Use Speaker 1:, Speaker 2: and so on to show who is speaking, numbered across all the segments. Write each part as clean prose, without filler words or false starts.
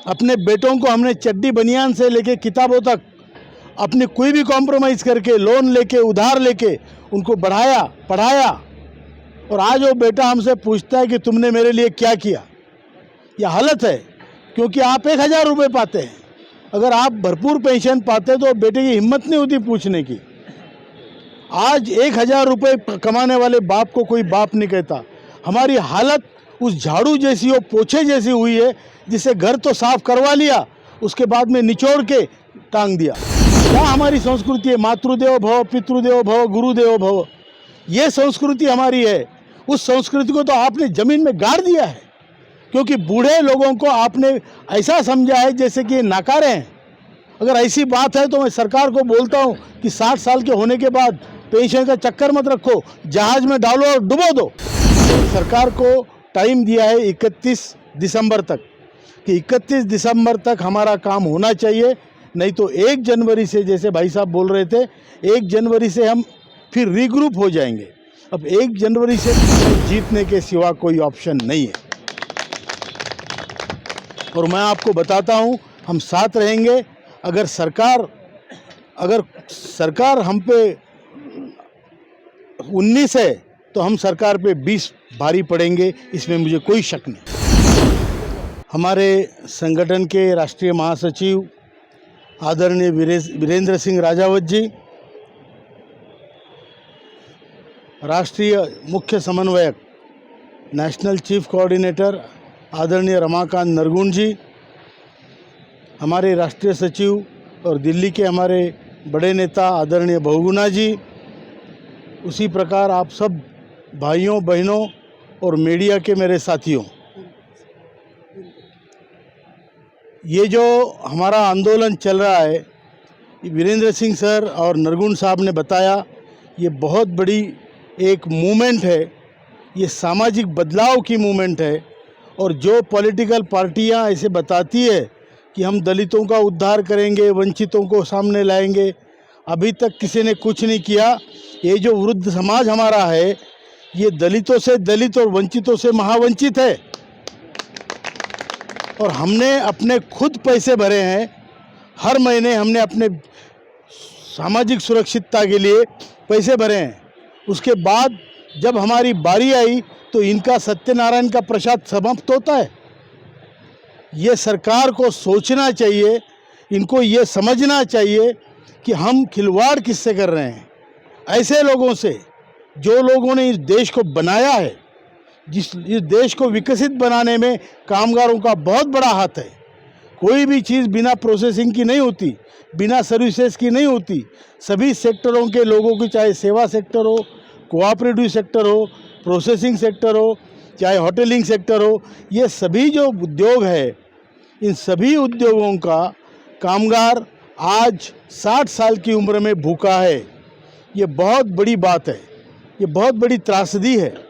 Speaker 1: अपने बेटों को हमने चड्डी बनियान से लेके किताबों तक अपनी कोई भी कॉम्प्रोमाइज़ करके लोन लेके उधार लेके उनको बढ़ाया पढ़ाया। और आज वो बेटा हमसे पूछता है कि तुमने मेरे लिए क्या किया। यह हालत है, क्योंकि आप 1000 रुपये पाते हैं। अगर आप भरपूर पेंशन पाते तो बेटे की हिम्मत नहीं होती पूछने की। आज 1000 रुपये कमाने वाले बाप को कोई बाप नहीं कहता। हमारी हालत उस झाड़ू जैसी और पोछे जैसी हुई है, जिसे घर तो साफ करवा लिया, उसके बाद में निचोड़ के टांग दिया। क्या हमारी संस्कृति है? मातृदेवो भव, पितृदेवो भव, गुरुदेवो भव, ये संस्कृति हमारी है। उस संस्कृति को तो आपने ज़मीन में गाड़ दिया है, क्योंकि बूढ़े लोगों को आपने ऐसा समझा है जैसे कि नाकारे हैं। अगर ऐसी बात है तो मैं सरकार को बोलता हूँ कि 60 साल के होने के बाद पेंशन का चक्कर मत रखो, जहाज में डालो और डुबो दो। सरकार को टाइम दिया है 31 दिसंबर तक, कि 31 दिसंबर तक हमारा काम होना चाहिए, नहीं तो 1 जनवरी से, जैसे भाई साहब बोल रहे थे, 1 जनवरी से हम फिर रीग्रुप हो जाएंगे। अब 1 जनवरी से जीतने के सिवा कोई ऑप्शन नहीं है। और मैं आपको बताता हूँ, हम साथ रहेंगे। अगर सरकार हम पे 19 है तो हम सरकार पे 20 भारी पड़ेंगे, इसमें मुझे कोई शक नहीं। हमारे संगठन के राष्ट्रीय महासचिव आदरणीय वीरेंद्र सिंह राजावत जी, राष्ट्रीय मुख्य समन्वयक नेशनल चीफ कोऑर्डिनेटर आदरणीय रमाकांत नरगुण जी, हमारे राष्ट्रीय सचिव और दिल्ली के हमारे बड़े नेता आदरणीय बहुगुणा जी, उसी प्रकार आप सब भाइयों बहनों और मीडिया के मेरे साथियों, ये जो हमारा आंदोलन चल रहा है, वीरेंद्र सिंह सर और नरगुण साहब ने बताया, ये बहुत बड़ी एक मूवमेंट है, ये सामाजिक बदलाव की मूवमेंट है। और जो पॉलिटिकल पार्टियां ऐसे बताती है कि हम दलितों का उद्धार करेंगे, वंचितों को सामने लाएंगे, अभी तक किसी ने कुछ नहीं किया। ये जो वृद्ध समाज हमारा है, ये दलितों से दलित और वंचितों से महावंचित है। और हमने अपने खुद पैसे भरे हैं, हर महीने हमने अपने सामाजिक सुरक्षितता के लिए पैसे भरे हैं। उसके बाद जब हमारी बारी आई तो इनका सत्यनारायण का प्रसाद समाप्त होता है। ये सरकार को सोचना चाहिए, इनको ये समझना चाहिए कि हम खिलवाड़ किससे कर रहे हैं। ऐसे लोगों से, जो लोगों ने इस देश को बनाया है, इस देश को विकसित बनाने में कामगारों का बहुत बड़ा हाथ है। कोई भी चीज़ बिना प्रोसेसिंग की नहीं होती, बिना सर्विसेज की नहीं होती। सभी सेक्टरों के लोगों की, चाहे सेवा सेक्टर हो, कोऑपरेटिव सेक्टर हो, प्रोसेसिंग सेक्टर हो, चाहे होटलिंग सेक्टर हो, ये सभी जो उद्योग है, इन सभी उद्योगों का कामगार आज 60 साल की उम्र में भूखा है। ये बहुत बड़ी बात है, ये बहुत बड़ी त्रासदी है।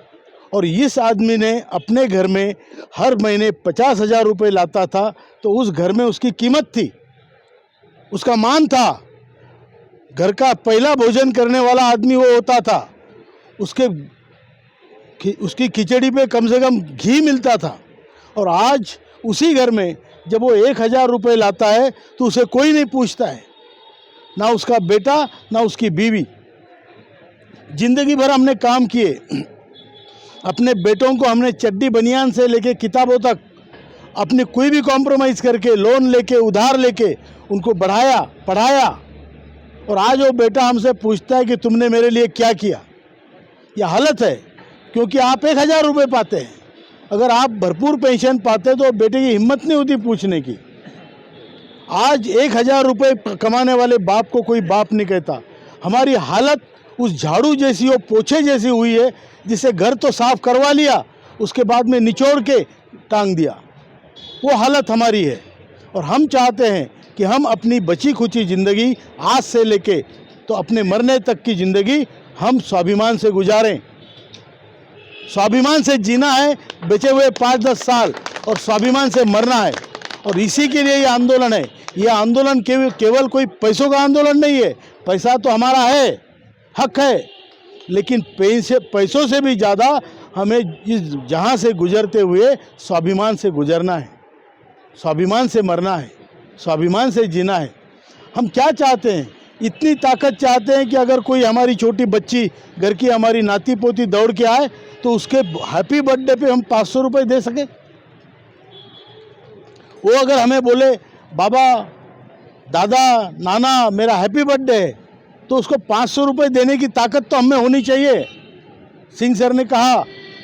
Speaker 1: और इस आदमी ने अपने घर में हर महीने 50,000 रुपये लाता था, तो उस घर में उसकी कीमत थी, उसका मान था। घर का पहला भोजन करने वाला आदमी वो होता था। उसकी खिचड़ी पे कम से कम घी मिलता था। और आज उसी घर में जब वो 1000 रुपये लाता है तो उसे कोई नहीं पूछता है, ना उसका बेटा ना उसकी बीवी। जिंदगी भर हमने काम किए, अपने बेटों को हमने चड्डी बनियान से लेके किताबों तक अपनी कोई भी कॉम्प्रोमाइज़ करके लोन लेके उधार लेके उनको बढ़ाया पढ़ाया। और आज वो बेटा हमसे पूछता है कि तुमने मेरे लिए क्या किया। यह हालत है, क्योंकि आप 1000 रुपये पाते हैं। अगर आप भरपूर पेंशन पाते तो बेटे की हिम्मत नहीं होती पूछने की। आज 1000 रुपये कमाने वाले बाप को कोई बाप नहीं कहता। हमारी हालत उस झाड़ू जैसी और पोछे जैसी हुई है, जिसे घर तो साफ करवा लिया, उसके बाद में निचोड़ के टांग दिया। वो हालत हमारी है। और हम चाहते हैं कि हम अपनी बची खुची ज़िंदगी आज से लेके तो अपने मरने तक की ज़िंदगी हम स्वाभिमान से गुजारें। स्वाभिमान से जीना है बचे हुए 5-10 साल, और स्वाभिमान से मरना है। और इसी के लिए ये आंदोलन है। ये आंदोलन केवल कोई पैसों का आंदोलन नहीं है। पैसा तो हमारा है, हक है, लेकिन पैसों से भी ज़्यादा हमें इस जहाँ से गुजरते हुए स्वाभिमान से गुजरना है। स्वाभिमान से मरना है, स्वाभिमान से जीना है। हम क्या चाहते हैं? इतनी ताकत चाहते हैं कि अगर कोई हमारी छोटी बच्ची, घर की हमारी नाती पोती दौड़ के आए तो उसके हैप्पी बर्थडे पे हम 500 रुपये दे सके। वो अगर हमें बोले बाबा, दादा, नाना मेरा हैप्पी बर्थडे है, तो उसको 500 रुपये देने की ताकत तो हमें होनी चाहिए। सिंह सर ने कहा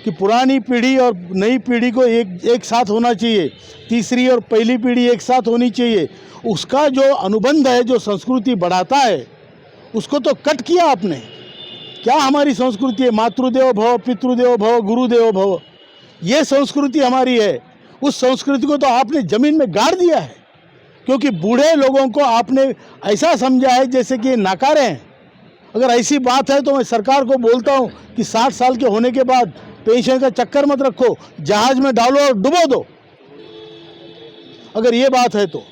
Speaker 1: कि पुरानी पीढ़ी और नई पीढ़ी को एक साथ होना चाहिए, तीसरी और पहली पीढ़ी एक साथ होनी चाहिए। उसका जो अनुबंध है, जो संस्कृति बढ़ाता है, उसको तो कट किया आपने। क्या हमारी संस्कृति है? मातृदेवो भव, पितृदेवो भव, गुरुदेवो भव, ये संस्कृति हमारी है। उस संस्कृति को तो आपने ज़मीन में गाड़ दिया है, क्योंकि बूढ़े लोगों को आपने ऐसा समझा है जैसे कि ये नाकारे हैं। अगर ऐसी बात है तो मैं सरकार को बोलता हूँ कि 60 साल के होने के बाद पेंशन का चक्कर मत रखो, जहाज में डालो और डुबो दो। अगर ये बात है तो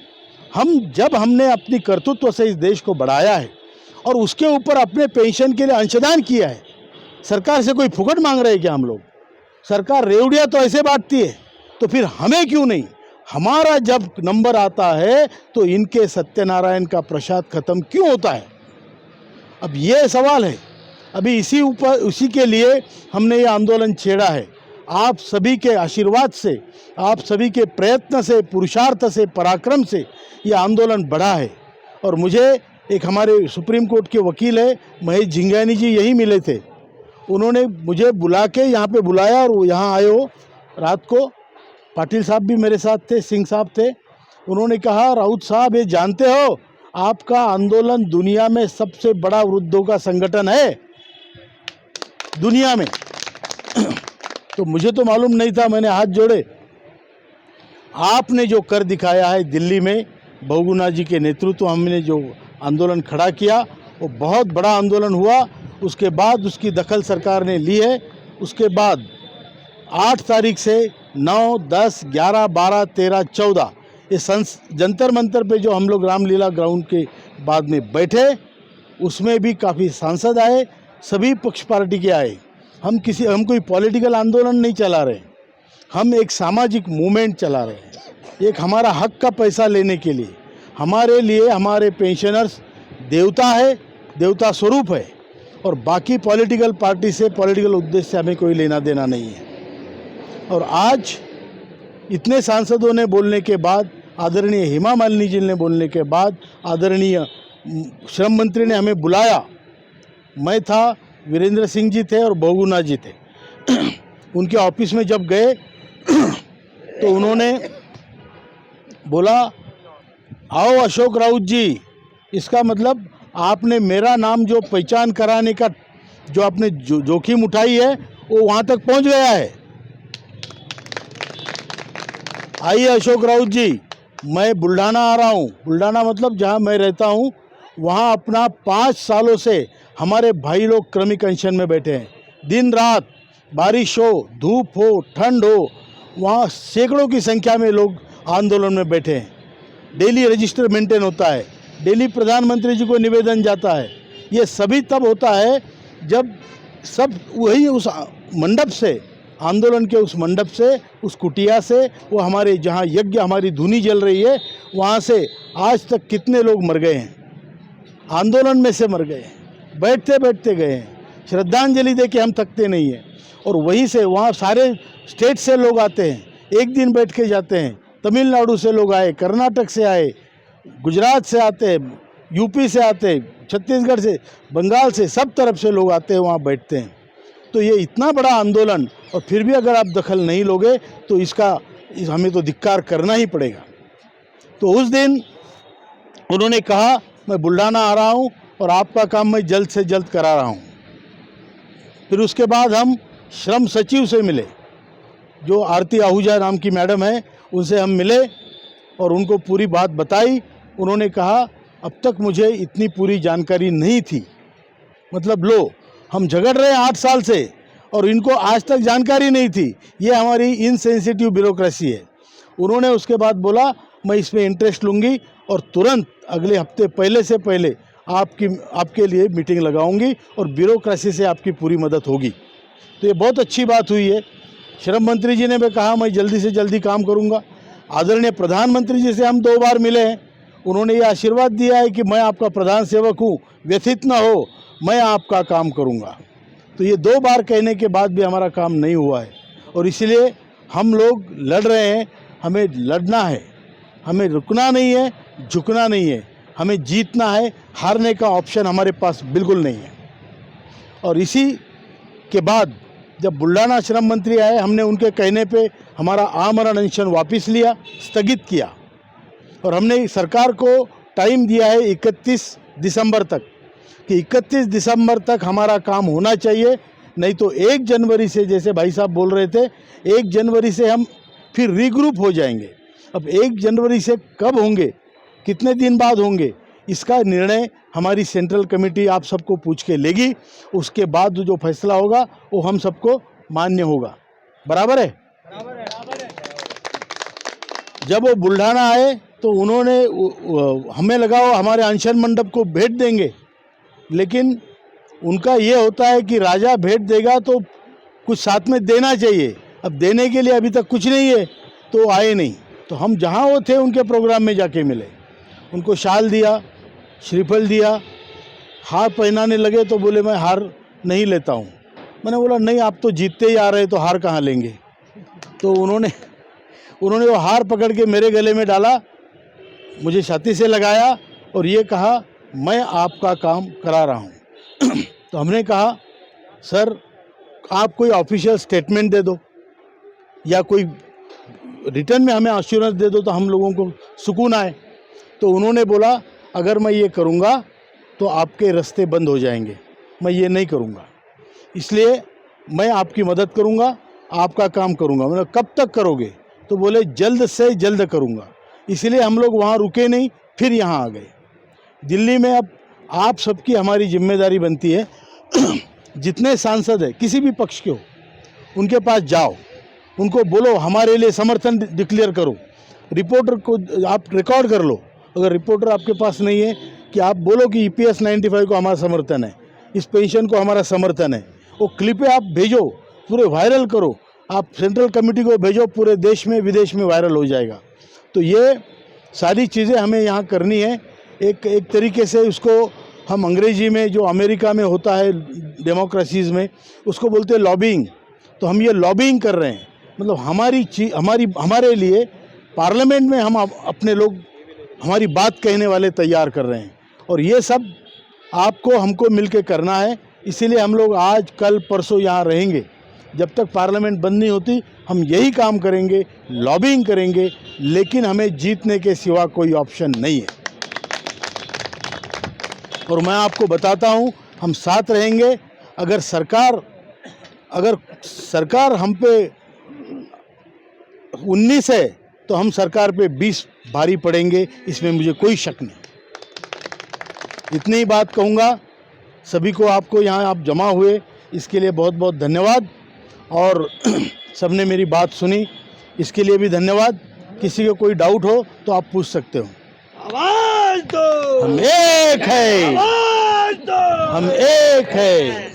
Speaker 1: जब हमने अपनी कर्तृत्व से इस देश को बढ़ाया है और उसके ऊपर अपने पेंशन के लिए अंशदान किया है, सरकार से कोई फुकट मांग रहे हैं क्या हम लोग? सरकार रेवड़िया तो ऐसे बांटती है, तो फिर हमें क्यों नहीं? हमारा जब नंबर आता है तो इनके सत्यनारायण का प्रसाद खत्म क्यों होता है? अब ये सवाल है। अभी इसी के लिए हमने ये आंदोलन छेड़ा है। आप सभी के आशीर्वाद से, आप सभी के प्रयत्न से, पुरुषार्थ से, पराक्रम से ये आंदोलन बढ़ा है। और मुझे एक हमारे सुप्रीम कोर्ट के वकील है महेश झिंगानी जी, यही मिले थे। उन्होंने मुझे बुला के यहाँ पे बुलाया और वो यहाँ आए हो रात को। पाटिल साहब भी मेरे साथ थे, सिंह साहब थे। उन्होंने कहा, राउत साहब ये जानते हो आपका आंदोलन दुनिया में सबसे बड़ा वृद्धों का संगठन है दुनिया में। तो मुझे तो मालूम नहीं था, मैंने हाथ जोड़े। आपने जो कर दिखाया है दिल्ली में, बहुगुणा जी के नेतृत्व हमने जो आंदोलन खड़ा किया, वो बहुत बड़ा आंदोलन हुआ। उसके बाद उसकी दखल सरकार ने ली है। उसके बाद 8 तारीख से 9, 10, 11, 12, 13, 14 ये जंतर मंतर पे जो हम लोग रामलीला ग्राउंड के बाद में बैठे, उसमें भी काफ़ी सांसद आए, सभी पक्ष पार्टी के आए। हम कोई पॉलिटिकल आंदोलन नहीं चला रहे, हम एक सामाजिक मूवमेंट चला रहे हैं। एक हमारा हक का पैसा लेने के लिए, हमारे लिए हमारे पेंशनर्स देवता है, देवता स्वरूप है, और बाकी पॉलिटिकल पार्टी से, पॉलिटिकल उद्देश्य से हमें कोई लेना देना नहीं है। और आज इतने सांसदों ने बोलने के बाद, आदरणीय हेमा मालिनी जी ने बोलने के बाद, आदरणीय श्रम मंत्री ने हमें बुलाया। मैं था, वीरेंद्र सिंह जी थे और बहुगुणा जी थे। उनके ऑफिस में जब गए तो उन्होंने बोला, आओ अशोक राउत जी, इसका मतलब आपने मेरा नाम जो पहचान कराने का जो आपने जोखिम उठाई है वो वहाँ तक पहुँच गया है। आइए अशोक राउत जी, मैं बुल्ढाना आ रहा हूँ। बुल्ढाना मतलब जहाँ मैं रहता हूँ, वहाँ अपना 5 सालों से हमारे भाई लोग क्रमिक अनशन में बैठे हैं। दिन रात, बारिश हो, धूप हो, ठंड हो, वहाँ सैकड़ों की संख्या में लोग आंदोलन में बैठे हैं। डेली रजिस्टर मेंटेन होता है, डेली प्रधानमंत्री जी को निवेदन जाता है। ये सभी तब होता है जब सब वही उस मंडप से, आंदोलन के उस मंडप से, उस कुटिया से, वो हमारे जहाँ यज्ञ हमारी धुनी जल रही है, वहाँ से आज तक कितने लोग मर गए हैं, आंदोलन में से मर गए हैं, बैठते बैठते गए हैं। श्रद्धांजलि दे के हम थकते नहीं हैं। और वहीं से वहाँ सारे स्टेट से लोग आते हैं, एक दिन बैठ के जाते हैं। तमिलनाडु से लोग आए, कर्नाटक से आए, गुजरात से आते हैं, यूपी से आते हैं, छत्तीसगढ़ से, बंगाल से, सब तरफ से लोग आते हैं, वहाँ बैठते हैं। तो ये इतना बड़ा आंदोलन, और फिर भी अगर आप दखल नहीं लोगे तो हमें तो धिक्कार करना ही पड़ेगा। तो उस दिन उन्होंने कहा, मैं बुल्ढाना आ रहा हूँ और आपका काम मैं जल्द से जल्द करा रहा हूँ। फिर उसके बाद हम श्रम सचिव से मिले, जो आरती आहूजा नाम की मैडम है, उनसे हम मिले और उनको पूरी बात बताई। उन्होंने कहा, अब तक मुझे इतनी पूरी जानकारी नहीं थी। मतलब लो, हम झगड़ रहे हैं 8 साल से और इनको आज तक जानकारी नहीं थी। ये हमारी इनसेंसिटिव ब्यूरोक्रेसी है। उन्होंने उसके बाद बोला, मैं इसमें इंटरेस्ट लूँगी और तुरंत अगले हफ्ते पहले से पहले आपके लिए मीटिंग लगाऊंगी और ब्यूरोक्रेसी से आपकी पूरी मदद होगी। तो ये बहुत अच्छी बात हुई है। श्रम मंत्री जी ने भी कहा, मैं जल्दी से जल्दी काम करूंगा। आदरणीय प्रधानमंत्री जी से हम 2 बार मिले हैं, उन्होंने ये आशीर्वाद दिया है कि मैं आपका प्रधान सेवक हूँ, व्यथित न हो, मैं आपका काम करूँगा। तो ये 2 बार कहने के बाद भी हमारा काम नहीं हुआ है और इसलिए हम लोग लड़ रहे हैं। हमें लड़ना है, हमें रुकना नहीं है, झुकना नहीं है, हमें जीतना है। हारने का ऑप्शन हमारे पास बिल्कुल नहीं है। और इसी के बाद जब बुल्ढाना श्रम मंत्री आए, हमने उनके कहने पे हमारा आमरण अनशन वापस लिया, स्थगित किया और हमने सरकार को टाइम दिया है 31 दिसंबर तक कि 31 दिसंबर तक हमारा काम होना चाहिए, नहीं तो 1 जनवरी से, जैसे भाई साहब बोल रहे थे, 1 जनवरी से हम फिर रीग्रुप हो जाएंगे। अब 1 जनवरी से कब होंगे, कितने दिन बाद होंगे, इसका निर्णय हमारी सेंट्रल कमेटी आप सबको पूछ के लेगी। उसके बाद जो फैसला होगा वो हम सबको मान्य होगा। बराबर है? जब वो बुल्ढाना आए तो उन्होंने हमें लगा वो हमारे अनशन मंडप को भेंट देंगे, लेकिन उनका ये होता है कि राजा भेंट देगा तो कुछ साथ में देना चाहिए। अब देने के लिए अभी तक कुछ नहीं है तो आए नहीं। तो हम जहाँ वो थे उनके प्रोग्राम में जाके मिले, उनको शाल दिया, श्रीफल दिया, हार पहनाने लगे तो बोले मैं हार नहीं लेता हूँ। मैंने बोला नहीं, आप तो जीतते ही आ रहे तो हार कहाँ लेंगे। तो उन्होंने वो हार पकड़ के मेरे गले में डाला, मुझे छाती से लगाया और ये कहा मैं आपका काम करा रहा हूँ। तो हमने कहा सर आप कोई ऑफिशियल स्टेटमेंट दे दो या कोई रिटर्न में हमें एश्योरेंस दे दो तो हम लोगों को सुकून आए। तो उन्होंने बोला अगर मैं ये करूँगा तो आपके रास्ते बंद हो जाएंगे, मैं ये नहीं करूँगा, इसलिए मैं आपकी मदद करूँगा, आपका काम करूँगा। मैंने कब तक करोगे? तो बोले जल्द से जल्द करूँगा। इसलिए हम लोग वहाँ रुके नहीं, फिर यहाँ आ गए दिल्ली में। अब आप सबकी हमारी जिम्मेदारी बनती है, जितने सांसद हैं किसी भी पक्ष के हो, उनके पास जाओ, उनको बोलो हमारे लिए समर्थन डिक्लेयर करो। रिपोर्टर को आप रिकॉर्ड कर लो, अगर रिपोर्टर आपके पास नहीं है कि आप बोलो कि EPS 95 को हमारा समर्थन है, इस पेंशन को हमारा समर्थन है, वो क्लिपें आप भेजो, पूरे वायरल करो, आप सेंट्रल कमेटी को भेजो, पूरे देश में विदेश में वायरल हो जाएगा। तो ये सारी चीज़ें हमें यहाँ करनी है। एक तरीके से उसको हम अंग्रेजी में जो अमेरिका में होता है डेमोक्रेसीज़ में उसको बोलते हैं लॉबिंग। तो हम ये लॉबिंग कर रहे हैं, मतलब हमारे लिए पार्लियामेंट में हम अपने लोग हमारी बात कहने वाले तैयार कर रहे हैं और ये सब आपको हमको मिलके करना है। इसीलिए हम लोग आज कल परसों यहाँ रहेंगे, जब तक पार्लियामेंट बंद नहीं होती हम यही काम करेंगे, लॉबिंग करेंगे, लेकिन हमें जीतने के सिवा कोई ऑप्शन नहीं है। और मैं आपको बताता हूँ हम साथ रहेंगे। अगर सरकार हम पे 19 है तो हम सरकार पे 20 भारी पड़ेंगे, इसमें मुझे कोई शक नहीं। इतनी ही बात कहूँगा। सभी को आपको यहाँ आप जमा हुए इसके लिए बहुत बहुत धन्यवाद और सबने मेरी बात सुनी इसके लिए भी धन्यवाद। किसी को कोई डाउट हो तो आप पूछ सकते हो।
Speaker 2: आवाज दो,
Speaker 1: हम एक है,
Speaker 2: आवाज दो।
Speaker 1: हम एक है।